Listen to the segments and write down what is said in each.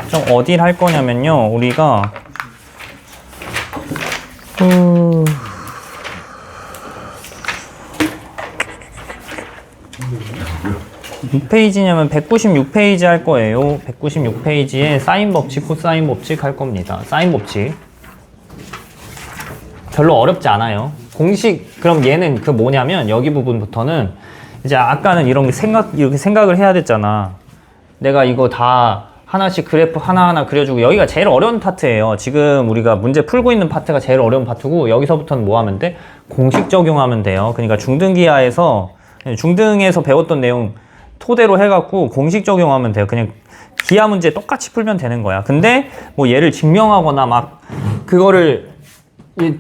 좀 어딜 할 거냐면요. 우리가 6페이지냐면 196페이지 할 거예요. 196페이지에 사인 법칙, 코사인 법칙 할 겁니다. 사인 법칙. 별로 어렵지 않아요. 공식, 그럼 얘는 그 뭐냐면 여기 부분부터는 이제 아까는 이렇게 생각을 해야 됐잖아. 내가 이거 다 하나씩 그래프 하나하나 그려주고 여기가 제일 어려운 파트예요. 지금 우리가 문제 풀고 있는 파트가 제일 어려운 파트고 여기서부터는 뭐 하면 돼? 공식 적용하면 돼요. 그러니까 중등기하에서 중등에서 배웠던 내용 토대로 해갖고 공식 적용하면 돼요. 그냥 기하 문제 똑같이 풀면 되는 거야. 근데 뭐 얘를 증명하거나 막 그거를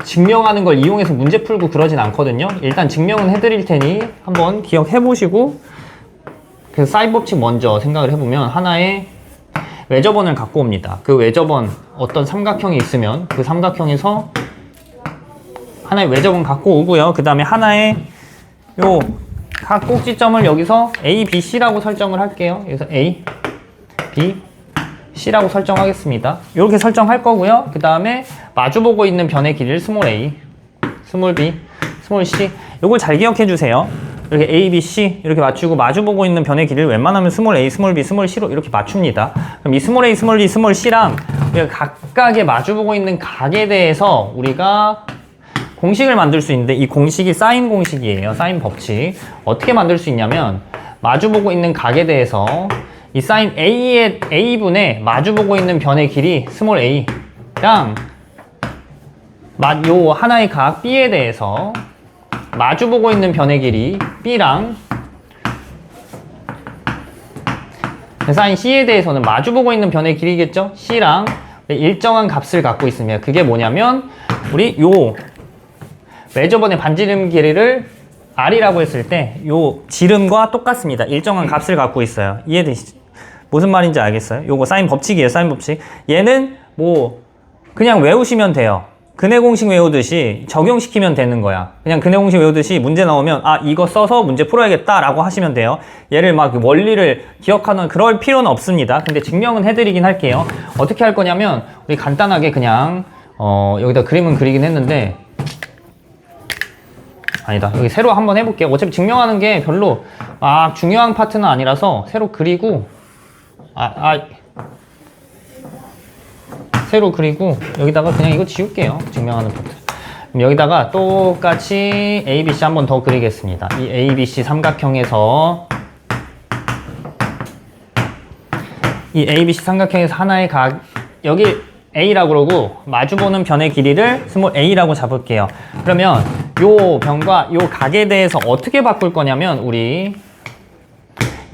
증명하는 걸 이용해서 문제 풀고 그러진 않거든요. 일단 증명은 해드릴 테니 한번 기억해 보시고 그래서 사인 법칙 먼저 생각을 해보면 하나의 외접원을 갖고 옵니다. 그 외접원 어떤 삼각형이 있으면 그 삼각형에서 하나의 외접원 갖고 오고요. 그 다음에 하나의 요 각 꼭지점을 여기서 A, B, C라고 설정을 할게요. 여기서 A, B, C라고 설정하겠습니다. 이렇게 설정할 거고요. 그 다음에 마주보고 있는 변의 길이를 스몰 a, 스몰 b, 스몰 c. 이걸 잘 기억해 주세요. 이렇게 a, b, c 이렇게 맞추고 마주보고 있는 변의 길이를 웬만하면 스몰 a, 스몰 b, 스몰 c로 이렇게 맞춥니다. 그럼 이 스몰 a, 스몰 b, 스몰 c랑 우리가 각각의 마주보고 있는 각에 대해서 우리가 공식을 만들 수 있는데 이 공식이 사인 공식이에요. 사인 법칙. 어떻게 만들 수 있냐면 마주보고 있는 각에 대해서 이 사인 A의 A분의 마주보고 있는 변의 길이 스몰 a랑 요 하나의 각 B에 대해서 마주보고 있는 변의 길이 B랑 사인 C에 대해서는 마주보고 있는 변의 길이겠죠? C랑 일정한 값을 갖고 있으면 그게 뭐냐면 우리 요 외접원의 반지름 길이를 R이라고 했을 때 요 지름과 똑같습니다. 일정한 값을 갖고 있어요. 이해되시죠? 무슨 말인지 알겠어요? 요거 사인 법칙이에요. 사인 법칙. 얘는 뭐 그냥 외우시면 돼요. 근해 공식 외우듯이 적용시키면 되는 거야. 그냥 근해 공식 외우듯이 문제 나오면 아 이거 써서 문제 풀어야겠다 라고 하시면 돼요. 얘를 막 원리를 기억하는 그럴 필요는 없습니다. 근데 증명은 해드리긴 할게요. 어떻게 할 거냐면 우리 간단하게 그냥 여기다 그림은 그리긴 했는데 아니다. 여기 새로 한번 해볼게요. 어차피 증명하는 게 별로 막 중요한 파트는 아니라서 새로 그리고 새로 그리고 여기다가 그냥 이거 지울게요. 증명하는 파트. 그럼 여기다가 똑같이 ABC 한번 더 그리겠습니다. 이 ABC 삼각형에서 이 ABC 삼각형에서 하나의 각 여기 A라고 그러고 마주보는 변의 길이를 스몰 a라고 잡을게요. 그러면 요 변과 요 각에 대해서 어떻게 바꿀 거냐면 우리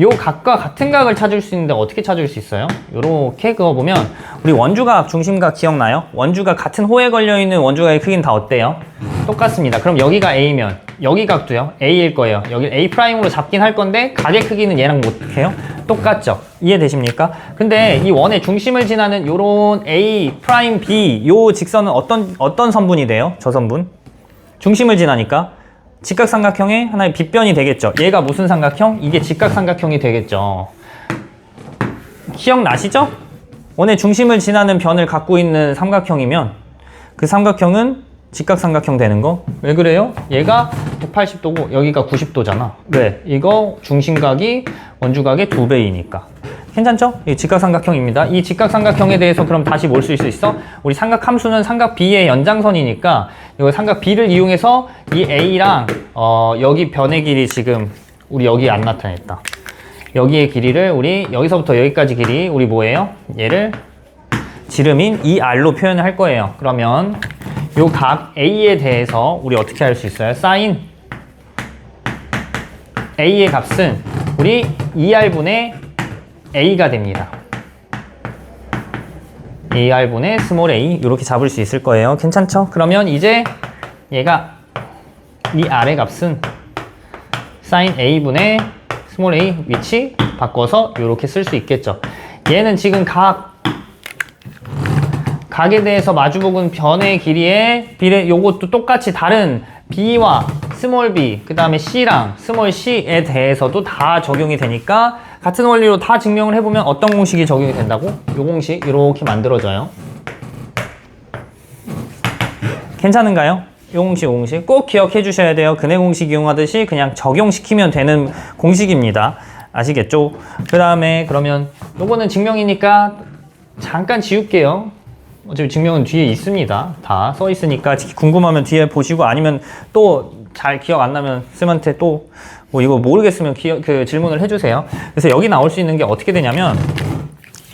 요 각과 같은 각을 찾을 수 있는데 어떻게 찾을 수 있어요? 요렇게 그어보면 우리 원주각, 중심각 기억나요? 원주각 같은 호에 걸려있는 원주각의 크기는 다 어때요? 똑같습니다. 그럼 여기가 A면 여기 각도요? A일 거예요. 여기 A'으로 잡긴 할 건데 각의 크기는 얘랑 못해요? 똑같죠? 이해되십니까? 근데 이 원의 중심을 지나는 요런 A', B 요 직선은 어떤 선분이 돼요? 저 선분? 중심을 지나니까 직각삼각형의 하나의 빗변이 되겠죠. 얘가 무슨 삼각형? 이게 직각삼각형이 되겠죠. 기억나시죠? 원의 중심을 지나는 변을 갖고 있는 삼각형이면 그 삼각형은 직각삼각형 되는 거. 왜 그래요? 얘가 180도고 여기가 90도잖아. 왜? 이거 중심각이 원주각의 2배이니까. 괜찮죠? 이 직각삼각형입니다. 이 직각삼각형에 대해서 그럼 다시 뭘 쓸 수 있어? 우리 삼각함수는 삼각 B의 연장선이니까 이거 삼각 B를 이용해서 이 A랑 여기 변의 길이 지금 우리 여기 안 나타냈다. 여기의 길이를 우리 여기서부터 여기까지 길이 우리 뭐예요? 얘를 지름인 2R로 표현을 할 거예요. 그러면 요 각 A에 대해서 우리 어떻게 할 수 있어요? 사인 A의 값은 우리 2R분의 A가 됩니다. 2R분의 스몰 a 이렇게 잡을 수 있을 거예요. 괜찮죠? 그러면 이제 얘가 이 R의 값은 sin A분의 스몰 a 위치 바꿔서 이렇게 쓸 수 있겠죠. 얘는 지금 각에 대해서 마주보는 변의 길이의 비례 요것도 똑같이 다른 B와 스몰 b 그 다음에 C랑 스몰 c에 대해서도 다 적용이 되니까 같은 원리로 다 증명을 해보면 어떤 공식이 적용이 된다고? 이 공식 이렇게 만들어져요. 괜찮은가요? 이 공식 꼭 기억해 주셔야 돼요. 근해 공식 이용하듯이 그냥 적용시키면 되는 공식입니다. 아시겠죠? 그 다음에 그러면 요거는 증명이니까 잠깐 지울게요. 어차피 증명은 뒤에 있습니다. 다 써 있으니까 궁금하면 뒤에 보시고, 아니면 또 잘 기억 안 나면 쌤한테 또 뭐 이거 모르겠으면 질문을 해주세요. 그래서 여기 나올 수 있는 게 어떻게 되냐면,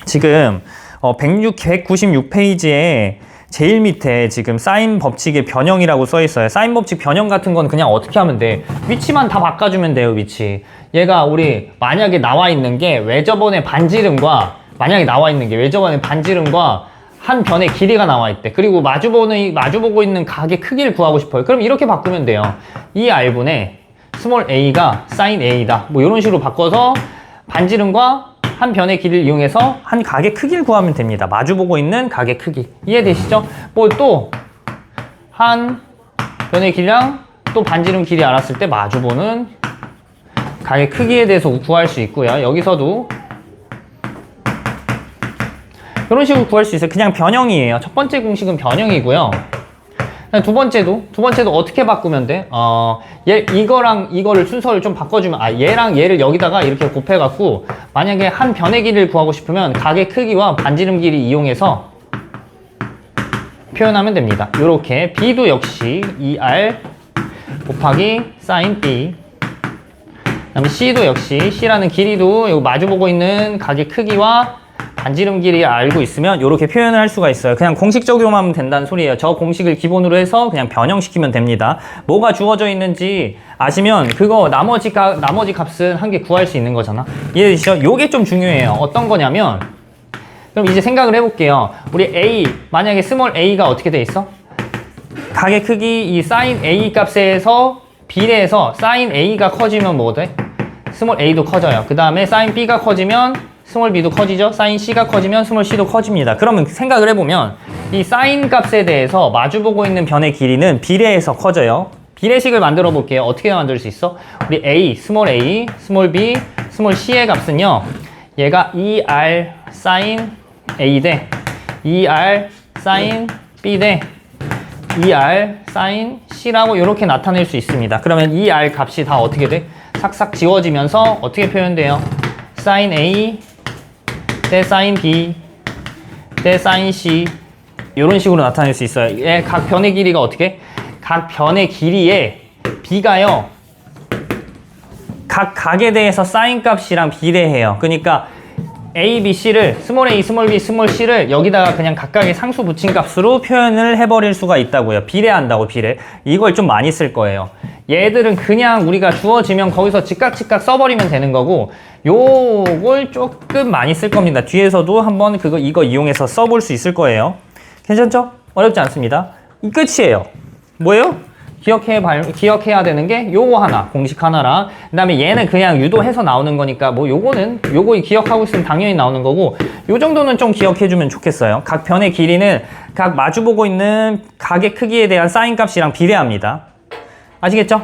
지금 196페이지에 제일 밑에 지금 사인 법칙의 변형이라고 써 있어요. 사인 법칙 변형 같은 건 그냥 어떻게 하면 돼? 위치만 다 바꿔주면 돼요, 위치. 얘가 우리 만약에 나와 있는 게 외접원의 반지름과 한 변의 길이가 나와 있대. 그리고 마주보고 있는 각의 크기를 구하고 싶어요. 그럼 이렇게 바꾸면 돼요. 이 R분의 스몰 a가 사인 a다. 뭐 이런 식으로 바꿔서 반지름과 한 변의 길이를 이용해서 한 각의 크기를 구하면 됩니다. 마주보고 있는 각의 크기. 이해되시죠? 뭐 또 한 변의 길이랑 또 반지름 길이 알았을 때 마주보는 각의 크기에 대해서 구할 수 있고요. 여기서도 이런 식으로 구할 수 있어요. 그냥 변형이에요. 첫 번째 공식은 변형이고요. 두 번째도 어떻게 바꾸면 돼? 이거랑 이거를 순서를 좀 바꿔주면, 얘랑 얘를 여기다가 이렇게 곱해갖고, 만약에 한 변의 길이를 구하고 싶으면 각의 크기와 반지름 길이 이용해서 표현하면 됩니다. 요렇게 B도 역시 2R 곱하기 사인 B, 그 다음에 C도 역시 C라는 길이도 요 마주보고 있는 각의 크기와 반지름 길이 알고 있으면 이렇게 표현을 할 수가 있어요. 그냥 공식 적용하면 된다는 소리예요. 저 공식을 기본으로 해서 그냥 변형시키면 됩니다. 뭐가 주어져 있는지 아시면 그거 나머지 값은 한 개 구할 수 있는 거잖아. 이해되시죠? 요게 좀 중요해요. 어떤 거냐면, 그럼 이제 생각을 해볼게요. 우리 A, 만약에 스몰 a가 어떻게 돼 있어? 각의 크기 이 사인 a 값에서 비례해서 사인 a가 커지면 뭐 돼? 스몰 a도 커져요. 그 다음에 사인 b가 커지면 스몰 b도 커지죠? 사인 c가 커지면 스몰 c도 커집니다. 그러면 생각을 해보면 이 사인 값에 대해서 마주보고 있는 변의 길이는 비례해서 커져요. 비례식을 만들어 볼게요. 어떻게 만들 수 있어? 우리 a, 스몰 b, 스몰 c의 값은요, 얘가 2r 사인 a 대 2r 사인 b 대 2r 사인 c라고 이렇게 나타낼 수 있습니다. 그러면 2r 값이 다 어떻게 돼? 삭삭 지워지면서 어떻게 표현돼요? 사인 a 대 사인 b 대 사인 c, 이런 식으로 나타낼 수 있어요. 각 변의 길이가 어떻게? 각 변의 길이에 b가요, 각 각에 대해서 사인 값이랑 비례해요. 그러니까 a, b, c를 스몰 a, 스몰 b, 스몰 c를 여기다가 그냥 각각의 상수 붙인 값으로 표현을 해버릴 수가 있다고요. 비례한다고, 비례. 이걸 좀 많이 쓸 거예요. 얘들은 그냥 우리가 주어지면 거기서 즉각 써버리면 되는 거고, 요걸 조금 많이 쓸 겁니다. 뒤에서도 한번 이거 이용해서 써볼 수 있을 거예요. 괜찮죠? 어렵지 않습니다. 이 끝이에요. 뭐예요? 기억해야 되는 게 요거 하나, 공식 하나랑, 그 다음에 얘는 그냥 유도해서 나오는 거니까 뭐 요거 기억하고 있으면 당연히 나오는 거고, 요 정도는 좀 기억해주면 좋겠어요. 각 변의 길이는 각 마주보고 있는 각의 크기에 대한 사인 값이랑 비례합니다. 아시겠죠?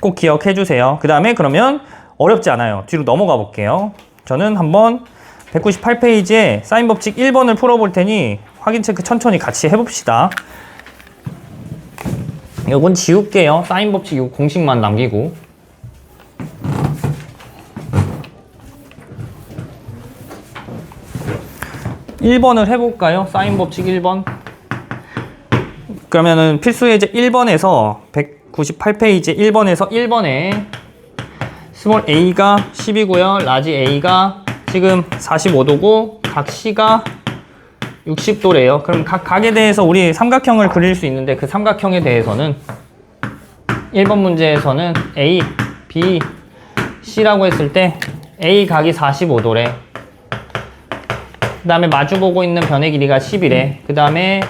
꼭 기억해주세요. 그 다음에 그러면 어렵지 않아요. 뒤로 넘어가 볼게요. 저는 한번 198페이지에 사인 법칙 1번을 풀어볼 테니 확인 체크 천천히 같이 해봅시다. 이건 지울게요. 사인 법칙 이 공식만 남기고. (1번을) 해볼까요? 사인 법칙 1번. 그러면은 필수 예제 1번에서 198페이지 1번에서 1번에 스몰 a가 10이고요. 라지 a가 지금 45도고 각 c가 60도래요. 그럼 각 각에 대해서 우리 삼각형을 그릴 수 있는데, 그 삼각형에 대해서는 1번 문제에서는 A, B, C라고 했을 때 A 각이 45도래. 그 다음에 마주보고 있는 변의 길이가 10이래. 그 다음에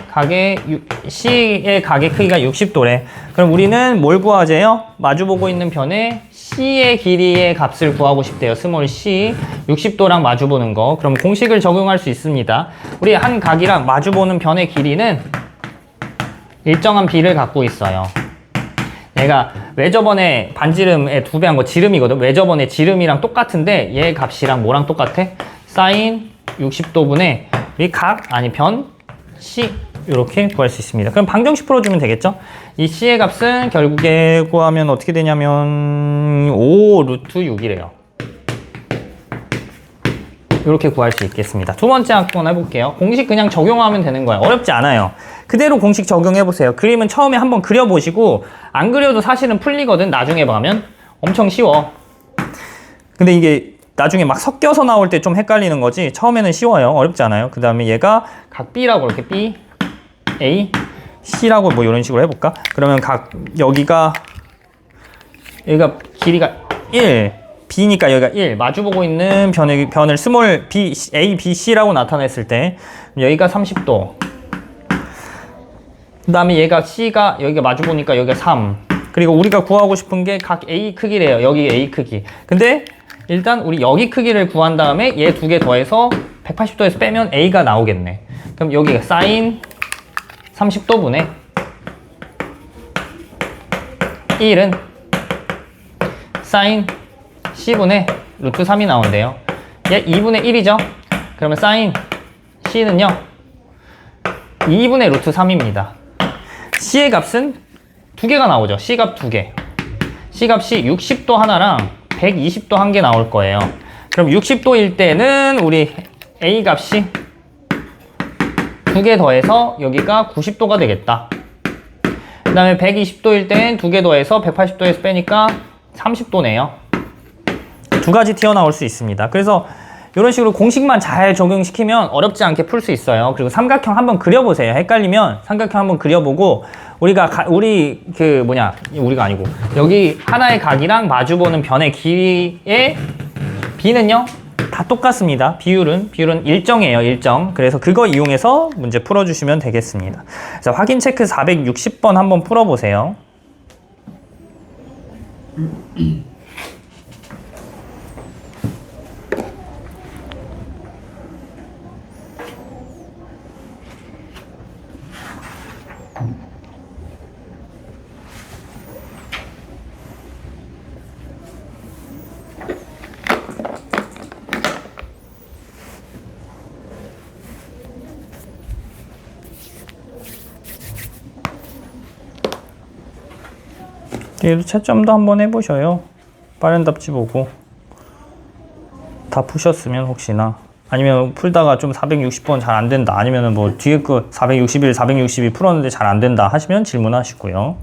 C의 각의 크기가 60도래. 그럼 우리는 뭘 구하재요? 마주보고 있는 변의 C의 길이의 값을 구하고 싶대요. 스몰 c, 60도랑 마주보는 거. 그럼 공식을 적용할 수 있습니다. 우리 한 각이랑 마주보는 변의 길이는 일정한 b를 갖고 있어요. 얘가 외접원의 반지름의 2배 한 거 지름이거든. 외접원의 지름이랑 똑같은데 얘 값이랑 뭐랑 똑같아? 사인 60도분의 우리 변 C 이렇게 구할 수 있습니다. 그럼 방정식 풀어주면 되겠죠? 이 C의 값은 결국에 구하면 어떻게 되냐면 5 루트 6이래요. 이렇게 구할 수 있겠습니다. 두 번째 한번 해볼게요. 공식 그냥 적용하면 되는 거예요. 어렵지 않아요. 그대로 공식 적용해보세요. 그림은 처음에 한번 그려보시고 안 그려도 사실은 풀리거든. 나중에 봐면 엄청 쉬워. 근데 이게 나중에 막 섞여서 나올 때 좀 헷갈리는 거지 처음에는 쉬워요. 어렵지 않아요. 그 다음에 얘가 각 B라고 이렇게 B, A, C라고 뭐 이런 식으로 해볼까? 그러면 여기가 길이가 1 B니까 여기가 1 마주보고 있는 변을 스몰 B, A, B, C라고 나타냈을 때 여기가 30도 그 다음에 얘가 C가 여기가 마주보니까 여기가 3 그리고 우리가 구하고 싶은 게 각 A 크기래요. 여기 A 크기. 근데 일단 우리 여기 크기를 구한 다음에 얘 두 개 더해서 180도에서 빼면 A가 나오겠네. 그럼 여기가 사인 30도분의 1은 사인 C분의 루트 3이 나온대요. 얘 2분의 1이죠? 그러면 사인 C는요 2분의 루트 3입니다. C의 값은 두 개가 나오죠. C 값 두 개. C 값이 60도 하나랑 120도 한 개 나올 거예요. 그럼 60도일 때는 우리 A 값이 두 개 더해서 여기가 90도가 되겠다. 그 다음에 120도일 땐 두 개 더해서 180도에서 빼니까 30도네요. 두 가지 튀어나올 수 있습니다. 그래서 이런 식으로 공식만 잘 적용시키면 어렵지 않게 풀 수 있어요. 그리고 삼각형 한번 그려보세요. 헷갈리면 삼각형 한번 그려보고 우리가 우리가 아니고 여기 하나의 각이랑 마주보는 변의 길이의 B는요 다 똑같습니다. 비율은 일정이에요. 일정. 그래서 그거 이용해서 문제 풀어주시면 되겠습니다. 자, 확인 체크 460번 한번 풀어보세요. 얘도 채점도 한번 해보셔요. 빠른 답지 보고 다 푸셨으면 혹시나 아니면 풀다가 좀 460번 잘 안 된다 아니면 뭐 뒤에 거 461, 462 풀었는데 잘 안 된다 하시면 질문하시고요.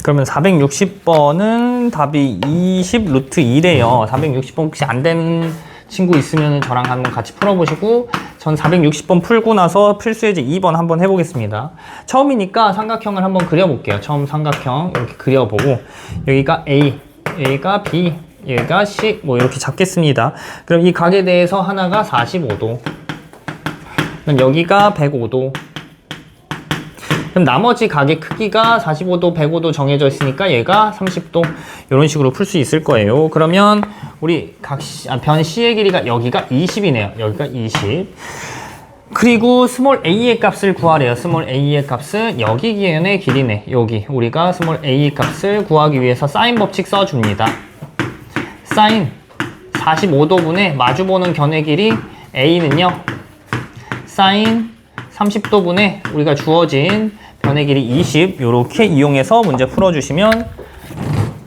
그러면 460번은 답이 20 루트 2래요. 460번 혹시 안 되는 친구 있으면 저랑 한번 같이 풀어보시고 전 460번 풀고 나서 필수예제 2번 한번 해보겠습니다. 처음이니까 삼각형을 한번 그려볼게요. 처음 삼각형 이렇게 그려보고 여기가 A, 여기가 B, 여기가 C 뭐 이렇게 잡겠습니다. 그럼 이 각에 대해서 하나가 45도 그럼 여기가 105도 그럼 나머지 각의 크기가 45도, 105도 정해져 있으니까 얘가 30도 이런 식으로 풀 수 있을 거예요. 그러면 우리 변 C의 길이가 여기가 20이네요. 여기가 20. 그리고 스몰 a의 값을 구하래요. 스몰 a의 값은 여기 기현의 길이네. 여기 우리가 스몰 a의 값을 구하기 위해서 사인 법칙 써줍니다. 사인 45도분의 마주보는 견의 길이 a는요. 사인 30도분의 우리가 주어진 변의 길이 20 이렇게 이용해서 문제 풀어주시면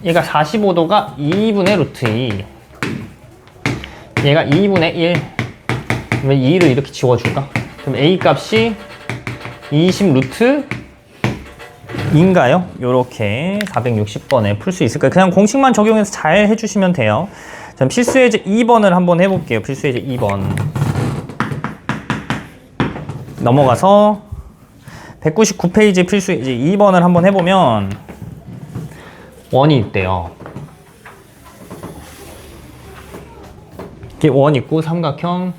얘가 45도가 2분의 루트 2 얘가 2분의 1 그러면 2를 이렇게 지워줄까? 그럼 a 값이 20 루트 2인가요? 이렇게 460번에 풀 수 있을 거예요. 그냥 공식만 적용해서 잘 해주시면 돼요. 자, 필수예제 2번을 한번 해볼게요. 필수예제 2번. 넘어가서 199페이지 필수예제 2번을 한번 해보면 원이 있대요. 이렇게 원 있고 삼각형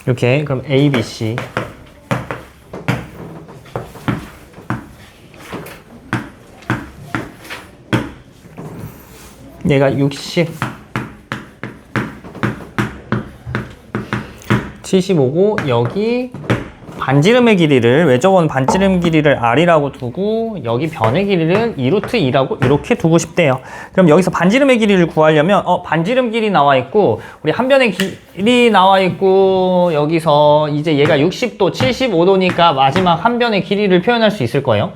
이렇게 그럼 A, B, C 얘가 60 75고 여기 반지름의 길이를 외접원 반지름 길이를 R이라고 두고 여기 변의 길이를 2루트 2라고 이렇게 두고 싶대요. 그럼 여기서 반지름의 길이를 구하려면 반지름 길이 나와 있고 우리 한 변의 길이 나와 있고 여기서 이제 얘가 60도 75도니까 마지막 한 변의 길이를 표현할 수 있을 거예요.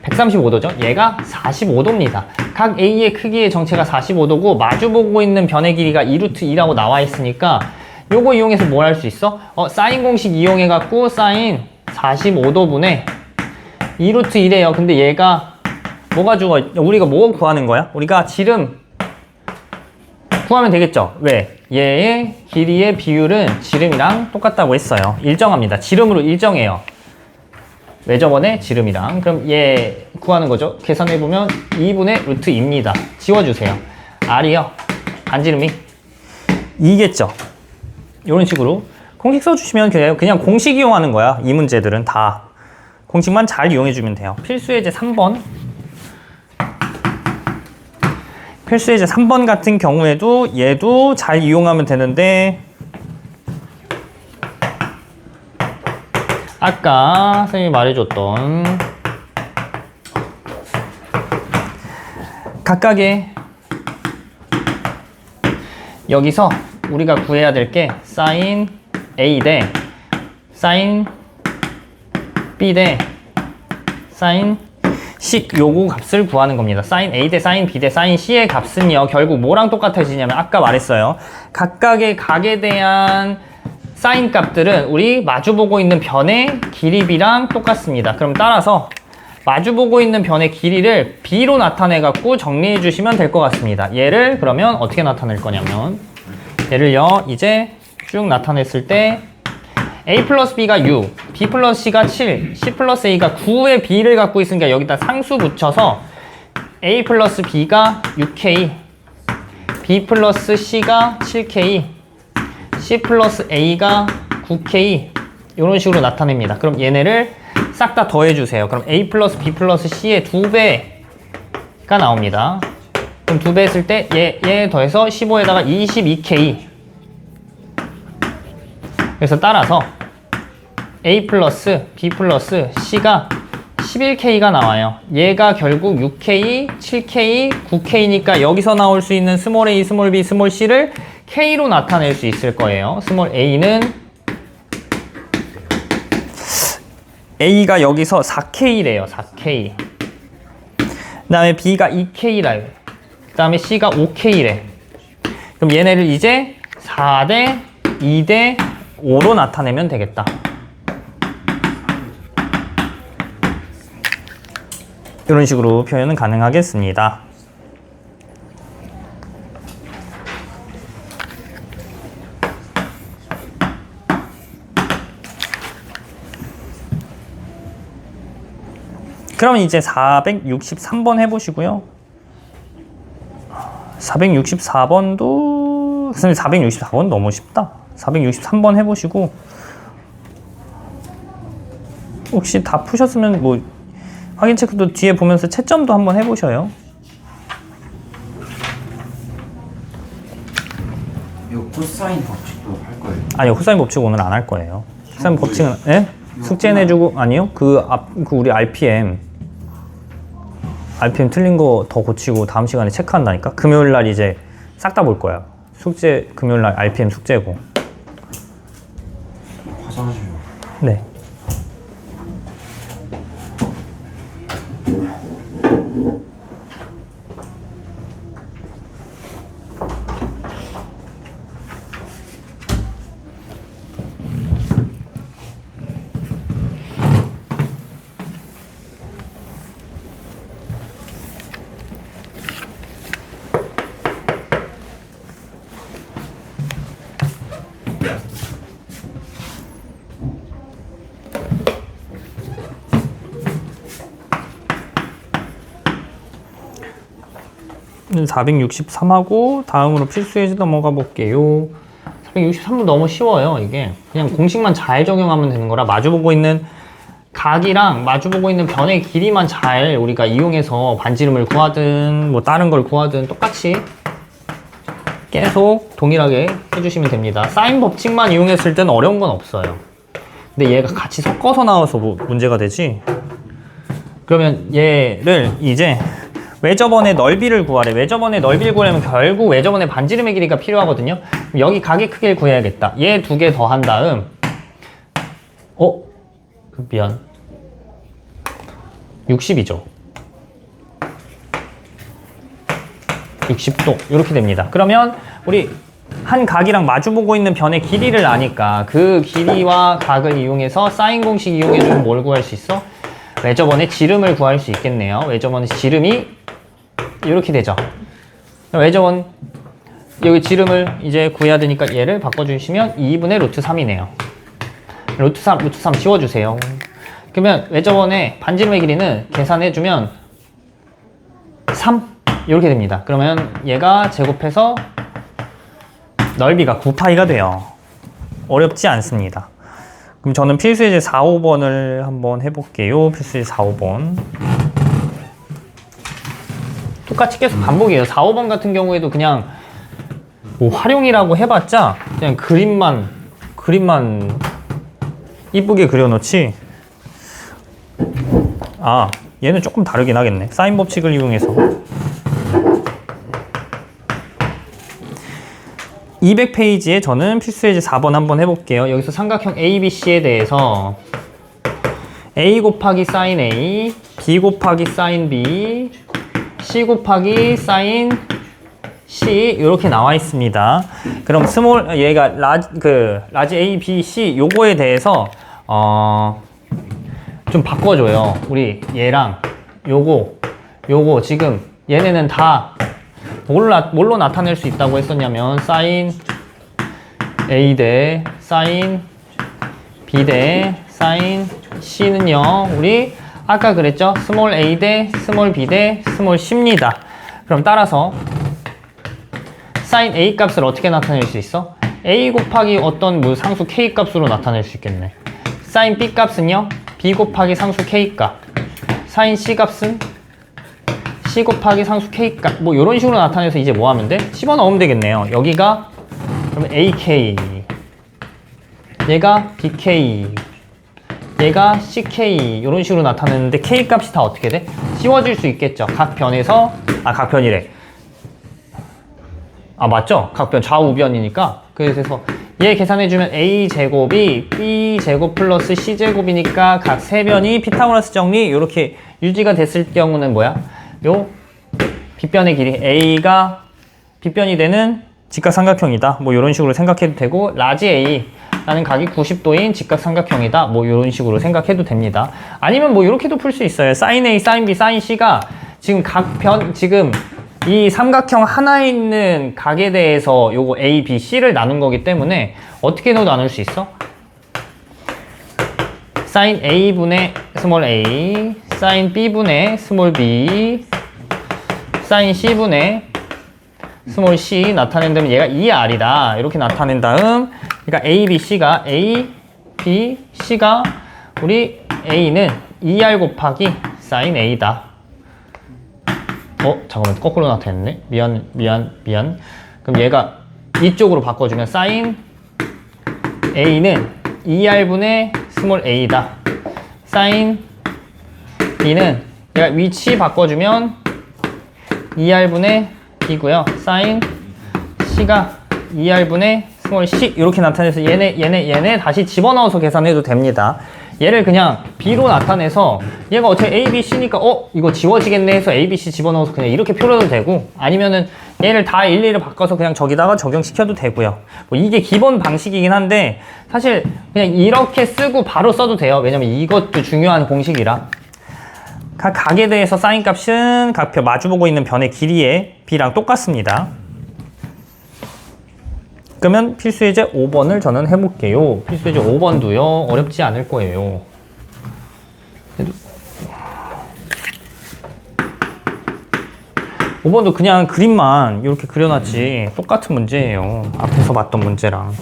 135도죠. 얘가 45도입니다. 각 A의 크기의 정체가 45도고 마주보고 있는 변의 길이가 2루트 2라고 나와 있으니까 요거 이용해서 뭘 할 수 있어? 사인 공식 이용해갖고 사인 45도분의 2루트 1이에요. 근데 얘가 뭐 가지고 우리가 뭐 구하는 거야? 우리가 지름 구하면 되겠죠? 왜? 얘의 길이의 비율은 지름이랑 똑같다고 했어요. 일정합니다. 지름으로 일정해요. 외접원의 지름이랑. 그럼 얘 구하는 거죠. 계산해보면 2분의 루트 2입니다. 지워주세요. R이요. 반지름이 2겠죠. 이런 식으로 공식 써주시면 그냥 공식 이용하는 거야. 이 문제들은 다 공식만 잘 이용해주면 돼요. 필수예제 3번. 필수예제 3번 같은 경우에도 얘도 잘 이용하면 되는데 아까 선생님이 말해줬던 각각의 여기서 우리가 구해야 될 게 사인 A 대 사인 B 대 사인 C 요거 값을 구하는 겁니다. 사인 A 대 사인 B 대 사인 C의 값은요 결국 뭐랑 똑같아지냐면 아까 말했어요. 각각의 각에 대한 사인 값들은 우리 마주보고 있는 변의 길이비랑 똑같습니다. 그럼 따라서 마주보고 있는 변의 길이를 B로 나타내 갖고 정리해 주시면 될 것 같습니다. 얘를 그러면 어떻게 나타낼 거냐면 얘를요 이제 쭉 나타냈을 때 A 플러스 B가 6, B 플러스 C가 7, C 플러스 A가 9의 B를 갖고 있으니까 여기다 상수 붙여서 A 플러스 B가 6K, B 플러스 C가 7K, C 플러스 A가 9K 이런 식으로 나타냅니다. 그럼 얘네를 싹 다 더해주세요. 그럼 A 플러스 B 플러스 C의 2배가 나옵니다. 그럼 2배 했을 때 얘 더해서 15에다가 22K. 그래서 따라서 A 플러스 B 플러스 C가 11K가 나와요. 얘가 결국 6K, 7K, 9K니까 여기서 나올 수 있는 스몰 a, 스몰 b, 스몰 c를 K로 나타낼 수 있을 거예요. 스몰 a는 A가 여기서 4K래요. 4K. 그 다음에 B가 2K래요. 그 다음에 C가 5K래. 그럼 얘네를 이제 4대 2대 5로 나타내면 되겠다. 이런 식으로 표현은 가능하겠습니다. 그러면 이제 463번 해보시고요. 464번도 선생님 464번 너무 쉽다. 463번 해보시고 혹시 다 푸셨으면 뭐 확인 체크도 뒤에 보면서 채점도 한번 해보셔요. 이거 코사인 법칙도 할 거예요? 아니요, 코사인 법칙 오늘 안 할 거예요. 코사인 법칙은 예? 숙제 내주고 아니요? 그 우리 RPM 틀린 거 더 고치고 다음 시간에 체크한다니까. 금요일 날 이제 싹 다 볼 거야. 숙제 금요일 날 RPM 숙제고. 화장실. 네. 463하고 다음으로 필수 예제 넘어가 볼게요. 463도 너무 쉬워요. 이게 그냥 공식만 잘 적용하면 되는 거라 마주보고 있는 각이랑 마주보고 있는 변의 길이만 잘 우리가 이용해서 반지름을 구하든 뭐 다른 걸 구하든 똑같이 계속 동일하게 해주시면 됩니다. 사인 법칙만 이용했을 때는 어려운 건 없어요. 근데 얘가 같이 섞어서 나와서 뭐 문제가 되지. 그러면 얘를 이제 외접원의 넓이를 구하래. 외접원의 넓이를 구하려면 결국 외접원의 반지름의 길이가 필요하거든요. 여기 각의 크기를 구해야겠다. 얘 두 개 더한 다음 미안 60이죠. 60도 이렇게 됩니다. 그러면 우리 한 각이랑 마주보고 있는 변의 길이를 아니까 그 길이와 각을 이용해서 사인 공식 이용해서 뭘 구할 수 있어? 외접원의 지름을 구할 수 있겠네요. 외접원의 지름이 이렇게 되죠. 외접원 여기 지름을 이제 구해야 되니까 얘를 바꿔주시면 2분의 루트 3이네요. 루트 3 지워주세요. 그러면 외접원의 반지름의 길이는 계산해주면 3 이렇게 됩니다. 그러면 얘가 제곱해서 넓이가 9파이가 돼요. 어렵지 않습니다. 그럼 저는 필수예제 4, 5번을 한번 해볼게요. 필수예제 4, 5번. 똑같이 계속 반복이에요. 4, 5번 같은 경우에도 그냥 뭐 활용이라고 해봤자 그냥 그림만 이쁘게 그려놓지. 얘는 조금 다르긴 하겠네. 사인 법칙을 이용해서 200페이지에 저는 필수예제 4번 한번 해볼게요. 여기서 삼각형 ABC에 대해서 A 곱하기 사인 A, B 곱하기 사인 B, C 곱하기 사인 C 이렇게 나와 있습니다. 그럼 스몰 얘가 라지 A, B, C 요거에 대해서 좀 바꿔줘요. 우리 얘랑 요거 지금 얘네는 다 뭘로 나타낼 수 있다고 했었냐면 사인 A 대 사인 B 대 사인 C는요 우리 아까 그랬죠? 스몰 a 대 스몰 b 대 스몰 c입니다. 그럼 따라서 사인 a 값을 어떻게 나타낼 수 있어? a 곱하기 어떤 상수 k 값으로 나타낼 수 있겠네. 사인 b 값은요? b 곱하기 상수 k 값. 사인 c 값은 c 곱하기 상수 k 값. 뭐 이런 식으로 나타내서 이제 뭐 하면 돼? 집어넣으면 되겠네요. 여기가 그러면 ak, 얘가 bk, 얘가 ck 이런 식으로 나타내는데 k 값이 다 어떻게 돼? 씌워질 수 있겠죠. 각 변에서 각 변이래. 맞죠? 각 변 좌우변이니까. 그래서 얘 계산해주면 a 제곱이 b 제곱 플러스 c 제곱이니까 각 세 변이 피타고라스 정리 이렇게 유지가 됐을 경우는 뭐야? 요 빗변의 길이 a가 빗변이 되는 직각삼각형이다. 뭐 이런 식으로 생각해도 되고 라지 a 라는 각이 90도인 직각삼각형이다. 뭐 이런 식으로 생각해도 됩니다. 아니면 뭐 이렇게도 풀 수 있어요. 사인 A, 사인 B, 사인 C가 지금 지금 이 삼각형 하나에 있는 각에 대해서 요거 A, B, C를 나눈 거기 때문에 어떻게도 나눌 수 있어? 사인 A분의 스몰 a, 사인 B분의 스몰 b, 사인 C분의 스몰 c 나타낸다면 얘가 2R이다. 이렇게 나타낸 다음 그러니까 A, B, C가 A, B, C가 우리 A는 2R 곱하기 사인 A다. 잠깐만 거꾸로 나타냈네. 미안. 그럼 얘가 이쪽으로 바꿔주면 사인 A는 2R분의 스몰 a다. 사인 B는 얘가 위치 바꿔주면 2R분의 B고요. 사인 C가 2R분의 스몰 c 이렇게 나타내서 얘네 다시 집어넣어서 계산해도 됩니다. 얘를 그냥 B로 나타내서 얘가 어차피 A, B, C니까 이거 지워지겠네 해서 A, B, C 집어넣어서 그냥 이렇게 풀어도 되고 아니면은 얘를 다 일일이 바꿔서 그냥 저기다가 적용시켜도 되고요. 뭐 이게 기본 방식이긴 한데 사실 그냥 이렇게 쓰고 바로 써도 돼요. 왜냐면 이것도 중요한 공식이라. 각 각에 대해서 사인 값은 각표 마주보고 있는 변의 길이의 B랑 똑같습니다. 그러면 필수예제 5번을 저는 해볼게요. 필수예제 5번도요. 어렵지 않을 거예요. 5번도 그냥 그림만 이렇게 그려놨지 똑같은 문제예요. 앞에서 봤던 문제랑.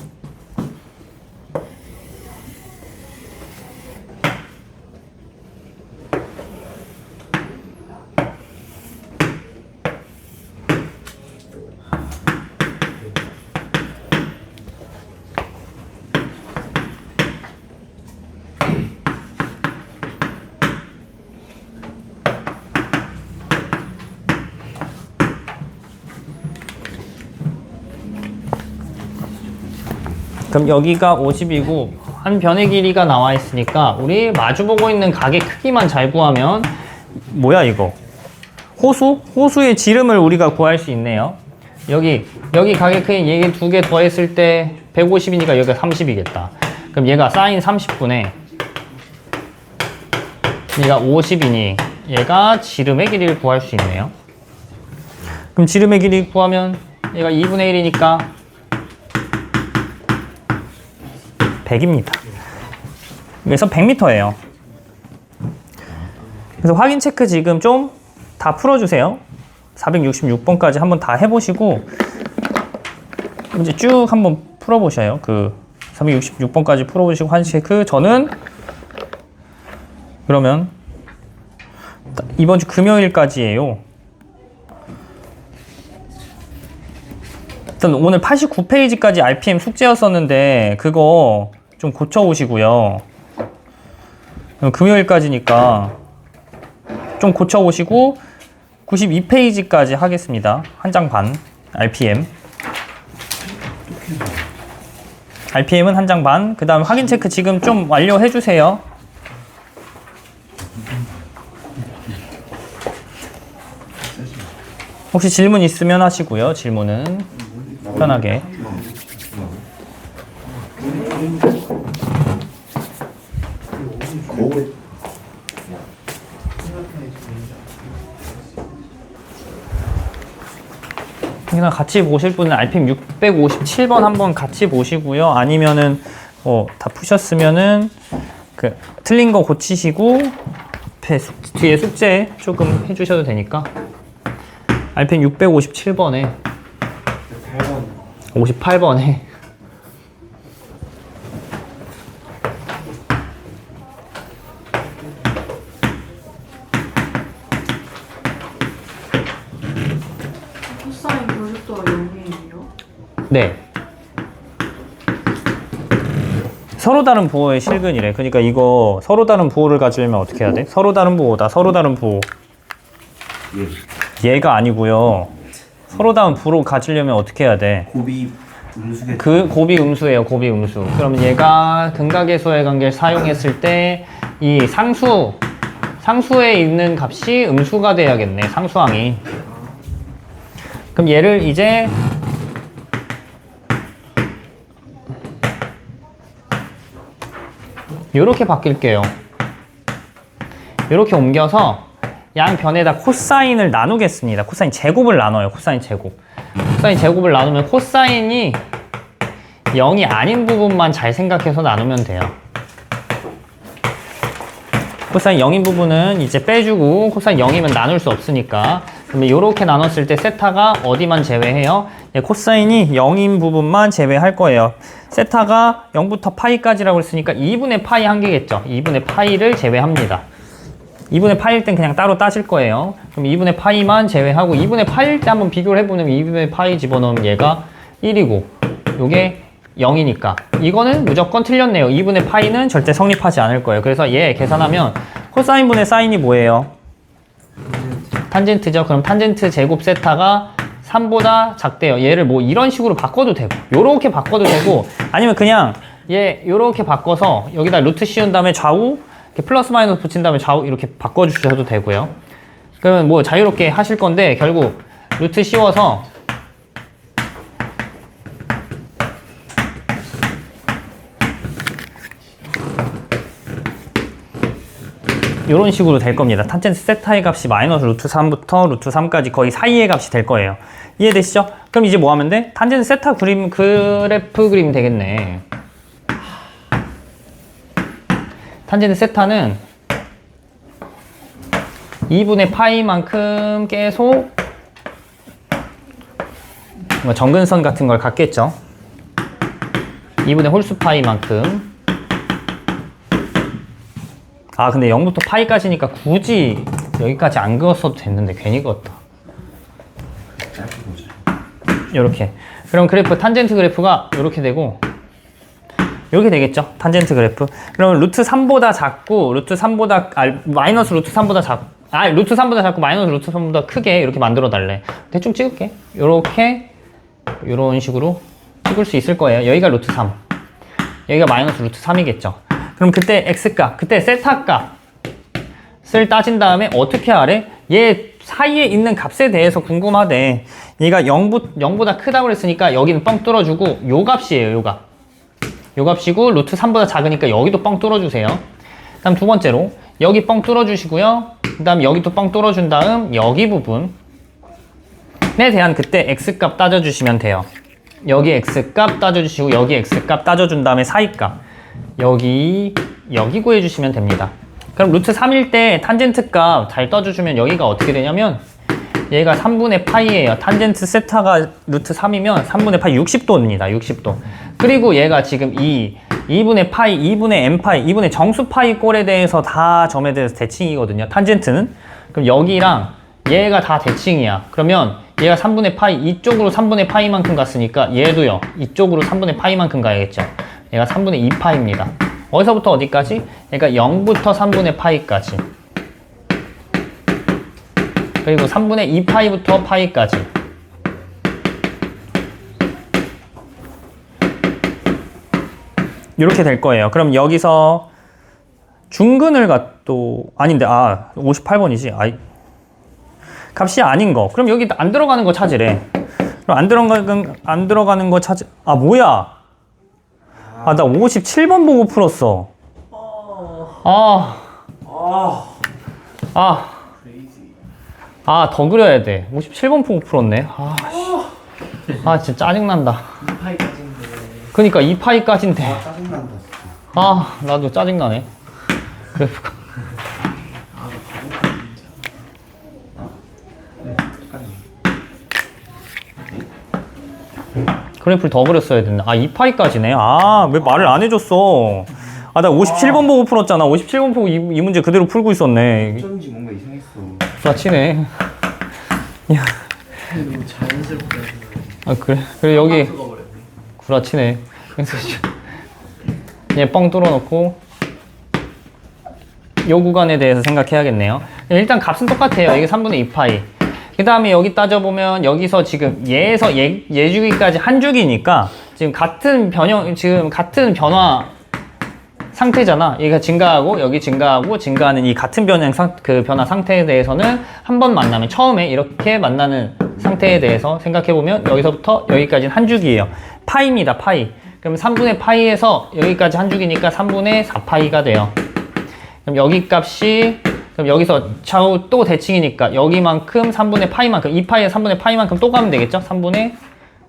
그럼 여기가 50이고 한 변의 길이가 나와 있으니까 우리 마주보고 있는 각의 크기만 잘 구하면 뭐야 이거? 호수? 호수의 지름을 우리가 구할 수 있네요. 여기 각의 크기 얘 두 개 더했을 때 150이니까 여기가 30이겠다. 그럼 얘가 사인 30분에 얘가 50이니 얘가 지름의 길이를 구할 수 있네요. 그럼 지름의 길이 구하면 얘가 2분의 1이니까 100입니다. 그래서 100m예요. 그래서 확인 체크 지금 좀 다 풀어주세요. 466번까지 한번 다 해보시고 이제 쭉 한번 풀어보셔요. 그 466번까지 풀어보시고 확인 체크. 저는 그러면 이번 주 금요일까지예요. 일단 오늘 89페이지까지 RPM 숙제였었는데 그거 좀 고쳐오시고요. 금요일까지니까 좀 고쳐오시고 92페이지까지 하겠습니다. 한 장 반 RPM. RPM은 한 장 반. 그 다음 확인 체크 지금 좀 완료해 주세요. 혹시 질문 있으면 하시고요. 질문은 편하게. 그냥 같이 보실 분은 RPM 657번 한번 같이 보시고요. 아니면은 다 푸셨으면은 그 틀린 거 고치시고 뒤에 숙제 조금 해주셔도 되니까. RPM 657번에 58번에 코사인 교집도가 0이에요? 네. 서로 다른 부호의 실근이래. 그러니까 이거 서로 다른 부호를 가지려면 어떻게 해야 돼? 서로 다른 부호다. 서로 다른 부호. 얘가 아니고요. 서로 다른 부호를 가지려면 어떻게 해야 돼? 고비 음수겠. 그 고비 음수예요. 고비 음수. 그러면 얘가 근각의 관계를 사용했을 때 이 상수에 있는 값이 음수가 돼야겠네. 상수항이. 그럼 얘를 이제 요렇게 바뀔게요. 요렇게 옮겨서 양변에다 코사인을 나누겠습니다. 코사인 제곱을 나눠요. 코사인 제곱. 코사인 제곱을 나누면 코사인이 0이 아닌 부분만 잘 생각해서 나누면 돼요. 코사인 0인 부분은 이제 빼주고 코사인 0이면 나눌 수 없으니까. 그러면 이렇게 나눴을 때 세타가 어디만 제외해요? 코사인이 0인 부분만 제외할 거예요. 세타가 0부터 파이까지라고 했으니까 2분의 파이 한 개겠죠. 2분의 파이를 제외합니다. 2분의 파이일 땐 그냥 따로 따질 거예요. 그럼 2분의 파이만 제외하고 2분의 파이일 때 한번 비교를 해보면 2분의 파이 집어넣으면 얘가 1이고 요게 0이니까 이거는 무조건 틀렸네요. 2분의 파이는 절대 성립하지 않을 거예요. 그래서 얘 계산하면 코사인분의 사인이 뭐예요? 탄젠트죠. 그럼 탄젠트 제곱 세타가 3보다 작대요. 얘를 뭐 이런 식으로 바꿔도 되고 요렇게 바꿔도 되고 아니면 그냥 얘 요렇게 바꿔서 여기다 루트 씌운 다음에 좌우 이렇게 플러스 마이너스 붙인 다음에 좌우 이렇게 바꿔주셔도 되고요. 그러면 뭐 자유롭게 하실 건데 결국 루트 씌워서 이런 식으로 될 겁니다. 탄젠트 세타의 값이 마이너스 루트 3부터 루트 3까지 거의 사이의 값이 될 거예요. 이해되시죠? 그럼 이제 뭐 하면 돼? 탄젠트 세타 그래프 그리면 되겠네. 탄젠트 세타는 2분의 파이만큼 계속 뭐 정근선 같은 걸 갖겠죠. 2분의 홀수 파이만큼. 아 근데 0부터 파이까지니까 굳이 여기까지 안 그었어도 됐는데 괜히 그었다. 짧게 보자. 이렇게. 그럼 그래프 탄젠트 그래프가 이렇게 되고 이렇게 되겠죠. 탄젠트 그래프. 그럼 루트 3보다 작고 루트 3보다 마이너스 루트 3보다 루트 3보다 작고 마이너스 루트 3보다 크게 이렇게 만들어 달래. 대충 찍을게. 이렇게 이런 식으로 찍을 수 있을 거예요. 여기가 루트 3. 여기가 마이너스 루트 3이겠죠. 그럼 그때 x값, 그때 세타 값을 따진 다음에 어떻게 하래? 얘 사이에 있는 값에 대해서 궁금하대. 얘가 0보다 크다고 그랬으니까 여기는 뻥 뚫어주고 요 값이에요. 요 값. 요 값이고 루트 3보다 작으니까 여기도 뻥 뚫어주세요. 다음 두 번째로 여기 뻥 뚫어주시고요. 그 다음 여기도 뻥 뚫어준 다음 여기 부분에 대한 그때 x값 따져주시면 돼요. 여기 x값 따져주시고 여기 x값 따져준 다음에 사이값 여기 구해주시면 됩니다. 그럼 루트 3일 때 탄젠트 값 잘 떠주시면 여기가 어떻게 되냐면 얘가 3분의 파이예요. 탄젠트 세타가 루트 3이면 3분의 파이 60도입니다. 60도. 그리고 얘가 지금 2분의 파이, 2분의 n파이, 2분의 정수 파이 꼴에 대해서 다 점에 대해서 대칭이거든요. 탄젠트는. 그럼 여기랑 얘가 다 대칭이야. 그러면 얘가 3분의 파이, 이쪽으로 3분의 파이만큼 갔으니까 얘도요. 이쪽으로 3분의 파이만큼 가야겠죠. 얘가 3분의 2파이입니다. 어디서부터 어디까지? 얘가 0부터 3분의 파이까지. 그리고 3분의 2파이부터 파이까지. 이렇게 될 거예요. 그럼 여기서 중근을 아닌데 58번이지. 값이 아닌 거. 그럼 여기 안 들어가는 거 찾으래. 그럼 안 들어가는 거 뭐야? 나 57번 보고 풀었어. 더 그려야 돼. 57번 보고 풀었네. 진짜 짜증난다. 2파이까지인데. 그니까 2파이까지인데. 짜증난다. 나도 짜증나네. 그래프가. 그래프를 더 그렸어야 됐네. 2파이까지네. 왜 말을 안 해줬어. 나 57번 보고 풀었잖아. 57번 보고 이 문제 그대로 풀고 있었네. 어쩐지 뭔가 이상했어. 구라치네. 야. 너무 자연스럽게 그래. 그래, 여기. 구라치네. 그래서 얘 뻥 뚫어놓고 요 구간에 대해서 생각해야겠네요. 일단 값은 똑같아요. 이게 3분의 2파이. 그 다음에 여기 따져보면 여기서 지금 얘에서 얘 주기까지 한 주기니까 지금 같은 변화 상태잖아. 얘가 증가하고 여기 증가하고 증가하는 이 같은 변화 상태에 대해서는 한 번 만나면 처음에 이렇게 만나는 상태에 대해서 생각해보면 여기서부터 여기까지는 한 주기예요. 파이입니다. 파이. 그럼 3분의 파이에서 여기까지 한 주기니까 3분의 4파이가 돼요. 그럼 여기 값이 그럼 여기서 좌우 또 대칭이니까 여기만큼 3분의 파이만큼 2파이에 3분의 파이만큼 또 가면 되겠죠? 3분의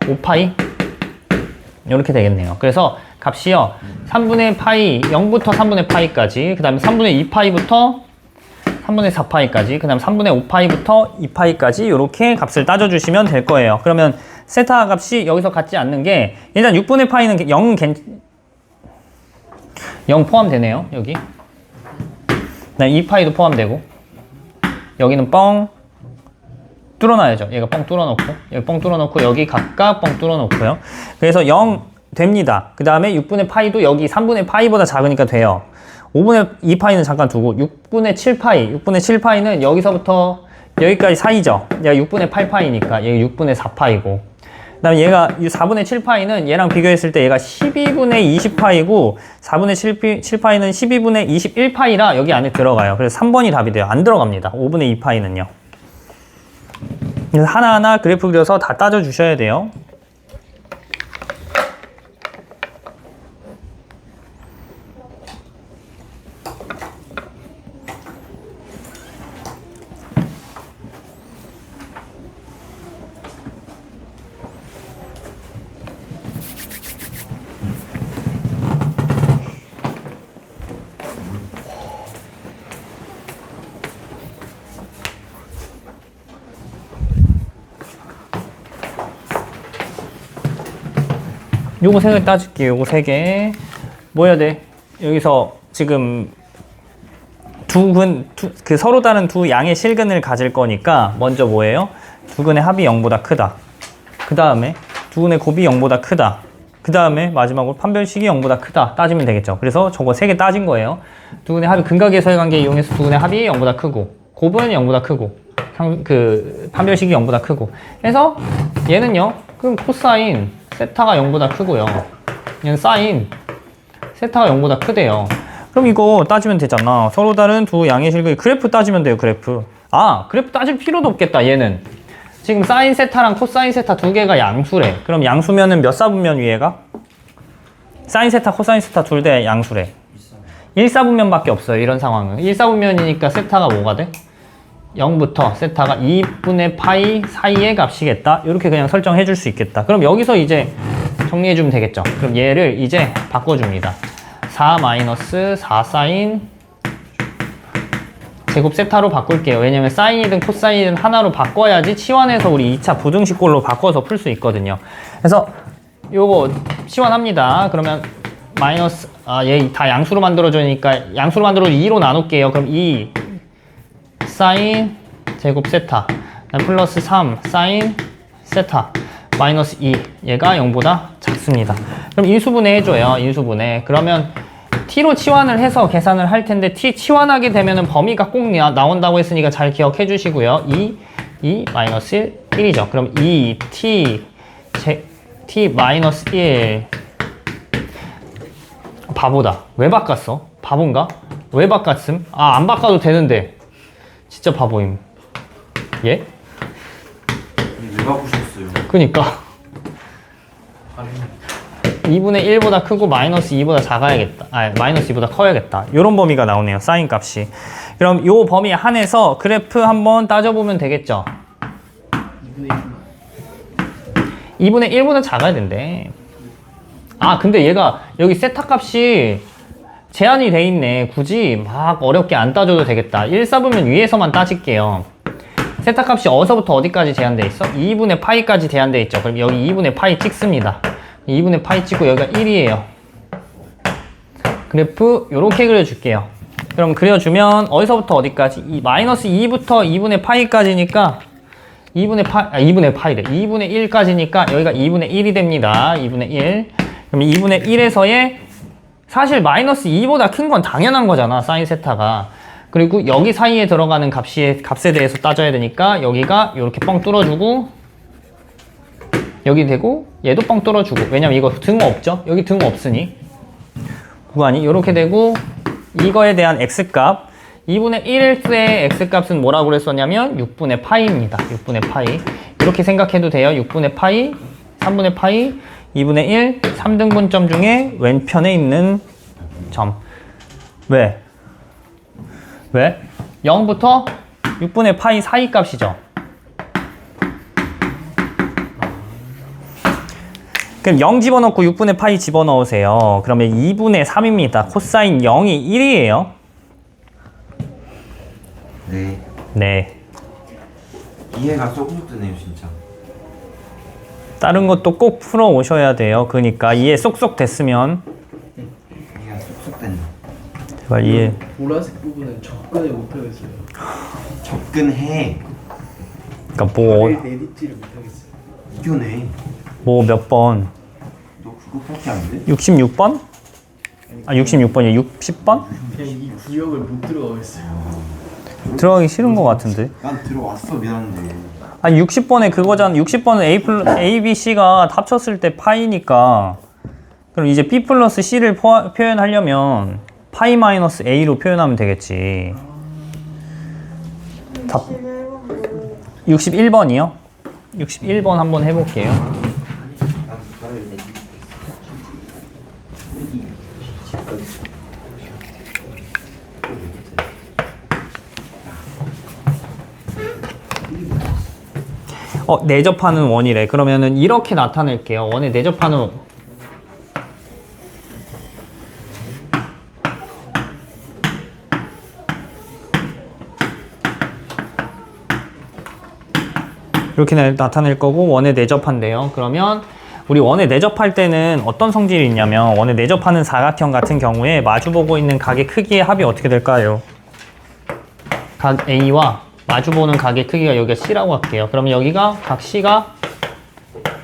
5파이 이렇게 되겠네요. 그래서 값이요 3분의 파이 0부터 3분의 파이까지 그 다음에 3분의 2파이부터 3분의 4파이까지 그 다음에 3분의 5파이부터 2파이까지 이렇게 값을 따져주시면 될 거예요. 그러면 세타 값이 여기서 같지 않는 게 일단 6분의 파이는 0 포함되네요. 여기 2파이도 포함되고 여기는 뻥 뚫어놔야죠. 얘가 뻥 뚫어놓고 여기 뻥 뚫어놓고 여기 각각 뻥 뚫어놓고요. 그래서 0 됩니다. 그 다음에 6분의 파이도 여기 3분의 파이보다 작으니까 돼요. 5분의 2파이는 잠깐 두고 6분의 7파이 6분의 7파이는 여기서부터 여기까지 사이죠. 얘가 6분의 8파이니까 얘가 6분의 4파이고 그 다음에 얘가 4분의 7파이는 얘랑 비교했을 때 얘가 12분의 20파이고 4분의 7파이는 12분의 21파이라 여기 안에 들어가요. 그래서 3번이 답이 돼요. 안 들어갑니다. 5분의 2파이는요. 그래서 하나하나 그래프 그려서 다 따져 주셔야 돼요. 요거 세 개 따질게요. 요거 세 개. 뭐 해야 돼? 여기서 지금 그 서로 다른 두 양의 실근을 가질 거니까 먼저 뭐예요? 두 근의 합이 0보다 크다. 그 다음에 두 근의 곱이 0보다 크다. 그 다음에 마지막으로 판별식이 0보다 크다. 따지면 되겠죠. 그래서 저거 세 개 따진 거예요. 두 근의 합이 근각의 관계 이용해서 두 근의 합이 0보다 크고 곱은 0보다 크고 그 판별식이 0보다 크고 해서 얘는요. 그럼 코사인 세타가 0보다 크고요. 얘는 사인 세타가 0보다 크대요. 그럼 이거 따지면 되잖아. 서로 다른 두 양의 실근의 그래프 따지면 돼요. 그래프. 아, 그래프 따질 필요도 없겠다. 얘는 지금 사인 세타랑 코사인 세타 두 개가 양수래. 그럼 양수면은 몇 사분면 위에가? 사인 세타, 코사인 세타 둘 다 양수래. 1사분면밖에 없어요. 이런 상황은 1사분면이니까 세타가 뭐가 돼? 0부터 세타가 2분의 파이 사이의 값이겠다. 이렇게 그냥 설정해 줄 수 있겠다. 그럼 여기서 이제 정리해 주면 되겠죠. 그럼 얘를 이제 바꿔줍니다. 4 마이너스 4 사인 제곱 세타로 바꿀게요. 왜냐면 사인이든 코사인이든 하나로 바꿔야지 치환해서 우리 2차 부등식꼴로 바꿔서 풀 수 있거든요. 그래서 요거 치환합니다. 그러면 마이너스 얘 다 양수로 만들어주니까 양수로 만들어 2로 나눌게요. 그럼 2 사인 제곱 세타 플러스 3 사인 세타 마이너스 2 얘가 0보다 작습니다. 그럼 인수분해 해줘요. 인수분해. 그러면 t로 치환을 해서 계산을 할 텐데 t 치환하게 되면은 범위가 꼭 나온다고 했으니까 잘 기억해 주시고요. 2 마이너스 1 1이죠. 그럼 2t t 마이너스 1 바보다. 왜 바꿨어? 바본가? 왜 바꿨음? 아, 안 바꿔도 되는데 진짜 바보임. 예? 왜 바꾸셨어요? 그니까 2분의 1보다 크고 마이너스 2보다 작아야겠다. 마이너스 2보다 커야겠다. 요런 범위가 나오네요. 사인 값이. 그럼 요 범위 한해서 그래프 한번 따져보면 되겠죠. 2분의 1보다 작아야 된대. 아, 근데 얘가 여기 세타 값이 제한이 돼 있네. 굳이 막 어렵게 안 따져도 되겠다. 1사분면 위에서만 따질게요. 세타 값이 어디서부터 어디까지 제한돼 있어? 2분의 파이까지 제한돼 있죠. 그럼 여기 2분의 파이 찍습니다. 2분의 파이 찍고 여기가 1이에요. 그래프 요렇게 그려줄게요. 그럼 그려주면 어디서부터 어디까지? 마이너스 2부터 2분의 파이까지니까 2분의 파이래. 2분의 1까지니까 여기가 2분의 1이 됩니다. 2분의 1. 그럼 2분의 1에서의 사실 마이너스 2보다 큰 건 당연한 거잖아. 사인 세타가. 그리고 여기 사이에 들어가는 값에 대해서 따져야 되니까 여기가 이렇게 뻥 뚫어주고 여기 되고 얘도 뻥 뚫어주고. 왜냐면 이거 등호 없죠? 여기 등호 없으니 구간이 이렇게 되고 이거에 대한 x값 2분의 1의 x값은 뭐라고 그랬었냐면 6분의 파이입니다. 6분의 파이. 이렇게 생각해도 돼요. 6분의 파이, 3분의 파이, 2분의 1, 3등분점 중에 왼편에 있는 점. 왜? 0부터 6분의 파이 사이 값이죠. 그럼 0 집어넣고 6분의 파이 집어넣으세요. 그러면 2분의 3입니다. 코사인 0이 1이에요. 네. 네. 이해가 조금 뜨네요 진짜. 다른 것도 꼭 풀어 오셔야 돼요. 그러니까 이해 쏙쏙 됐으면 이해가 쏙쏙 된다. 제발 이해. 보라색 부분은 접근을 못하겠어요. 접근해. 그러니까 내딛지를 못하겠어요. 이겨내. 뭐 몇 번? 너 그거밖에 안 돼? 66번? 아 66번이에요. 60번? 그냥 이 구역을 못 들어가겠어요. 들어가기 싫은 것 같은데. 난 들어왔어 미안한데. 아니 60번에 그거잖아. 60번은 A, B, C가 합쳤을 때 파이니까 그럼 이제 B 플러스 C를 표현하려면 파이 마이너스 A로 표현하면 되겠지. 61번이요? 61번 한번 해볼게요. 내접하는 원이래. 그러면은 이렇게 나타낼게요. 원에 내접하는 이렇게 나타낼 거고 원에 내접한대요. 그러면 우리 원에 내접할 때는 어떤 성질이 있냐면 원에 내접하는 사각형 같은 경우에 마주보고 있는 각의 크기의 합이 어떻게 될까요? 각 A와 마주보는 각의 크기가 여기가 C라고 할게요. 그러면 여기가 각 C가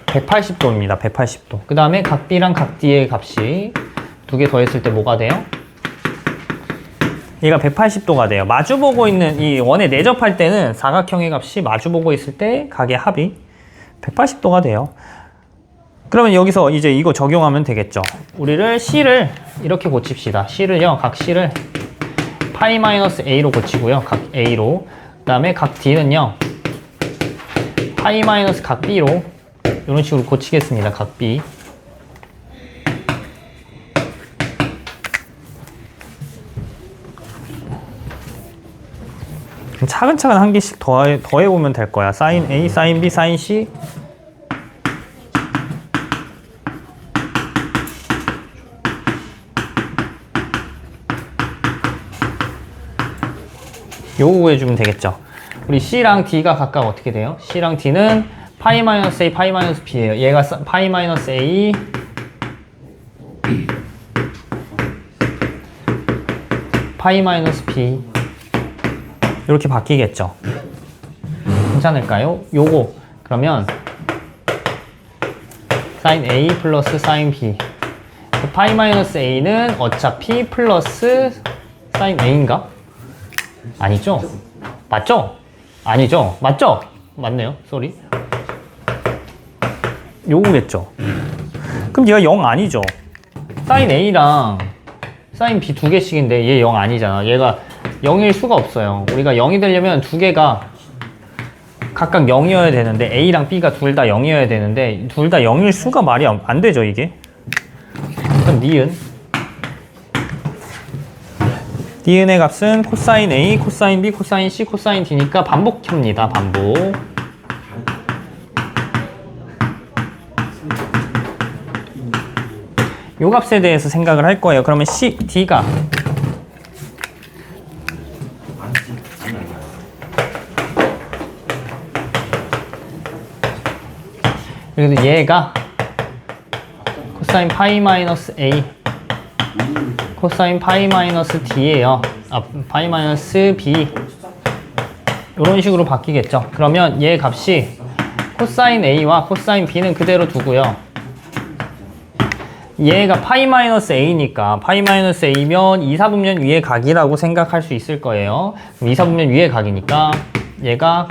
180도입니다. 180도. 그 다음에 각 B랑 각 D의 값이 두 개 더했을 때 뭐가 돼요? 얘가 180도가 돼요. 마주보고 있는 이 원에 내접할 때는 사각형의 값이 마주보고 있을 때 각의 합이 180도가 돼요. 그러면 여기서 이제 이거 적용하면 되겠죠. 우리를 C를 이렇게 고칩시다. C를요, 각 C를 파이-A로 고치고요. 각 A로. 그 다음에 각 D는요, 파이-각 B로 이런 식으로 고치겠습니다. 각 B. 차근차근 한 개씩 더해보면 될 거야. 사인 A, 사인 B, 사인 C. 요거 구해주면 되겠죠. 우리 C랑 D가 각각 어떻게 돼요? C랑 D는 파이-A, 파이-B예요. 얘가 파이-A, 파이-B. 이렇게 바뀌겠죠. 괜찮을까요? 요거 그러면 사인 A 플러스 사인 B. 파이-A는 어차피 플러스 사인 A인가? 아니죠? 맞죠? 아니죠? 맞죠? 맞네요. 쏘리. 요거겠죠. 그럼 얘가 0 아니죠? 사인 A랑 사인 B 두 개씩인데 얘 0 아니잖아. 얘가 0일 수가 없어요. 우리가 0이 되려면 두 개가 각각 0이어야 되는데 A랑 B가 둘 다 0이어야 되는데 둘 다 0일 수가 말이 안 되죠, 이게. 그럼 니은의 값은 코사인 A, 코사인 B, 코사인 C, 코사인 D니까 반복합니다. 반복. 요 값에 대해서 생각을 할 거예요. 그러면 D가 그래서 얘가 코사인 파이 마이너스 A 코사인 파이 마이너스 D예요. 파이 마이너스 B 이런 식으로 바뀌겠죠. 그러면 얘 값이 코사인 A와 코사인 B는 그대로 두고요. 얘가 파이 마이너스 A니까 파이 마이너스 A면 2사분면 위의 각이라고 생각할 수 있을 거예요. 그럼 2사분면 위의 각이니까 얘가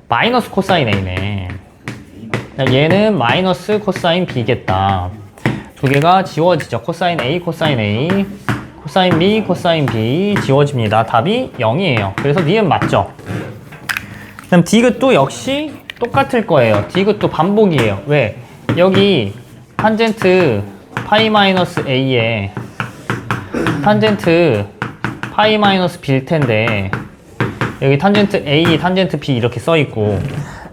마이너스 코사인 A네. 얘는 마이너스 코사인 B겠다. 두 개가 지워지죠. 코사인 A, 코사인 A, 코사인 B, 코사인 B 지워집니다. 답이 0이에요. 그래서 니은 맞죠? 그럼 디귿도 역시 똑같을 거예요. 디귿도 반복이에요. 왜? 여기 탄젠트 파이 마이너스 A에 탄젠트 파이 마이너스 B일 텐데 여기 탄젠트 A, 탄젠트 B 이렇게 써 있고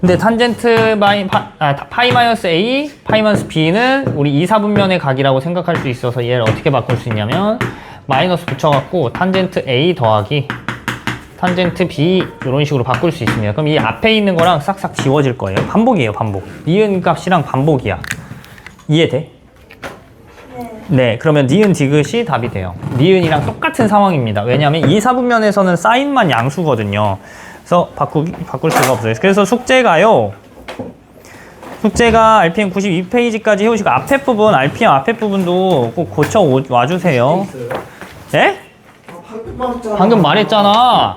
근데 탄젠트 파이 마이너스 A, 파이 마이너스 B는 우리 2사분면의 각이라고 생각할 수 있어서 얘를 어떻게 바꿀 수 있냐면 마이너스 붙여갖고 탄젠트 A 더하기 탄젠트 B 이런 식으로 바꿀 수 있습니다. 그럼 이 앞에 있는 거랑 싹싹 지워질 거예요. 반복이에요, 반복. 니은 값이랑 반복이야. 이해돼? 네, 그러면 니은 디귿이 답이 돼요. 니은이랑 똑같은 상황입니다. 왜냐하면 2사분면에서는 사인만 양수거든요. 그래서 바꿀 수가 없어요. 그래서 숙제가 RPM 92페이지까지 해오시고 앞에 부분, RPM 앞에 부분도 꼭 고쳐 와주세요. 예? 방금 말했잖아.